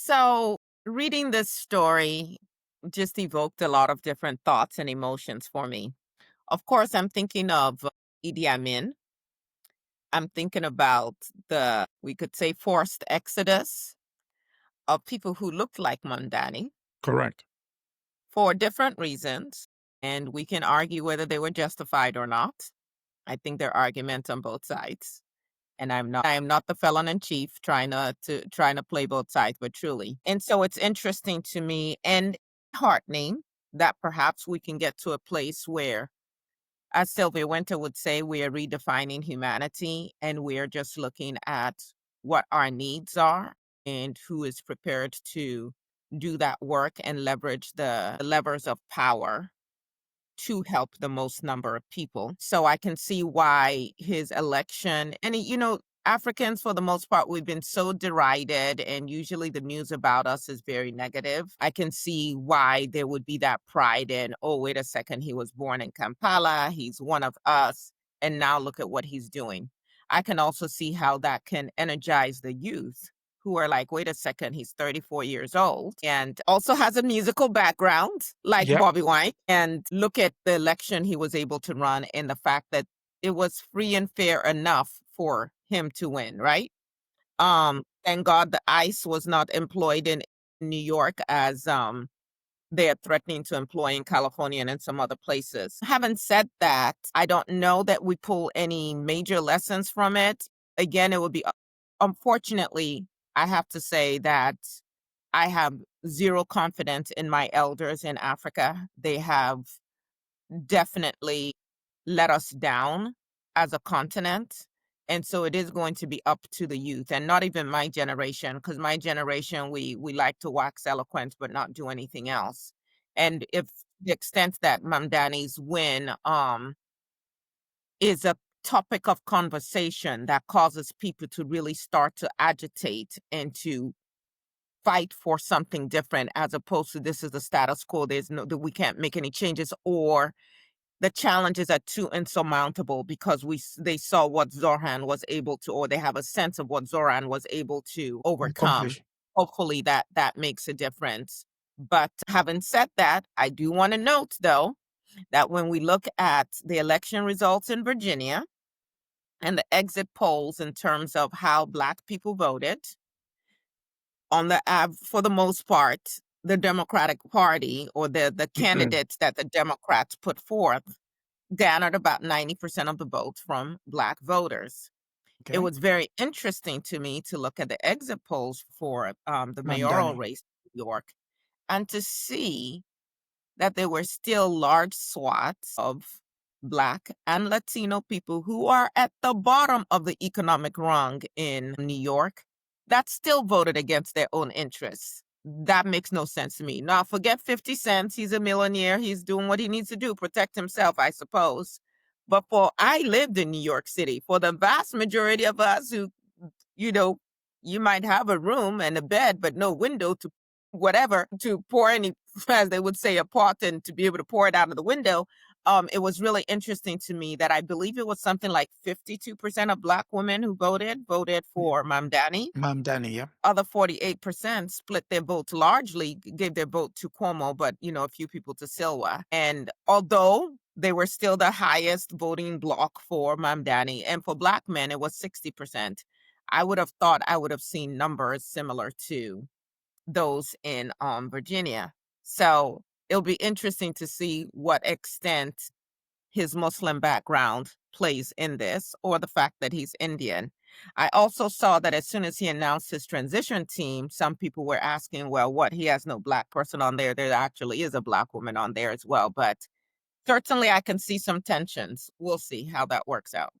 So, reading this story just evoked a lot of different thoughts and emotions for me. Of course, I'm thinking of Idi Amin. I'm thinking about we could say, forced exodus of people who looked like Mamdani Correct. for different reasons. And we can argue whether they were justified or not. I think there are arguments on both sides. And I am not the felon in chief trying to play both sides, but truly. And so it's interesting to me and heartening that perhaps we can get to a place where, as Sylvia Winter would say, we are redefining humanity and we are just looking at what our needs are and who is prepared to do that work and leverage the levers of power to help the most number of people. So I can see why his election, and Africans, for the most part, we've been so derided, and usually the news about us is very negative. I can see why there would be that pride in, oh, wait a second, he was born in Kampala, he's one of us, and now look at what he's doing. I can also see how that can energize the youth who are like, wait a second, he's 34 years old and also has a musical background like Yep. Bobby Wine. And look at the election he was able to run and the fact that it was free and fair enough for him to win, right? Thank God the ICE was not employed in New York as they are threatening to employ in California and in some other places. Having said that, I don't know that we pull any major lessons from it. Again, it would be, unfortunately, I have to say that I have zero confidence in my elders in Africa. They have definitely let us down as a continent. And so it is going to be up to the youth and not even my generation, because my generation, we like to wax eloquent, but not do anything else. And if the extent that Mamdani's win is a topic of conversation that causes people to really start to agitate and to fight for something different, as opposed to this is the status quo, there's no that we can't make any changes, or the challenges are too insurmountable because they saw what Zoran was able to, or they have a sense of what Zoran was able to overcome. Accomplish. Hopefully that makes a difference. But having said that, I do want to note though that when we look at the election results in Virginia and the exit polls in terms of how Black people voted, for the most part, the Democratic Party, or the candidates that the Democrats put forth, garnered about 90% of the votes from Black voters. It Okay. was very interesting to me to look at the exit polls for the mayoral Mamdani. race in New York and to see that there were still large swaths of Black and Latino people who are at the bottom of the economic rung in New York that still voted against their own interests. That makes no sense to me. Now, forget 50 cents. He's a millionaire. He's doing what he needs to do, protect himself, I suppose. But I lived in New York City. For the vast majority of us who, you know, you might have a room and a bed, but no window to whatever, to pour any, as they would say, a pot and to be able to pour it out of the window. It was really interesting to me that I believe it was something like 52% of Black women who voted for Mamdani. Mamdani, yeah. Other 48% split their votes, largely gave their vote to Cuomo, but a few people to Silva. And although they were still the highest voting bloc for Mamdani, and for Black men, it was 60%. I would have thought I would have seen numbers similar to those in Virginia. So it'll be interesting to see what extent his Muslim background plays in this, or the fact that he's Indian. I also saw that as soon as he announced his transition team, some people were asking, well, what? He has no Black person on there. There actually is a Black woman on there as well. But certainly I can see some tensions. We'll see how that works out.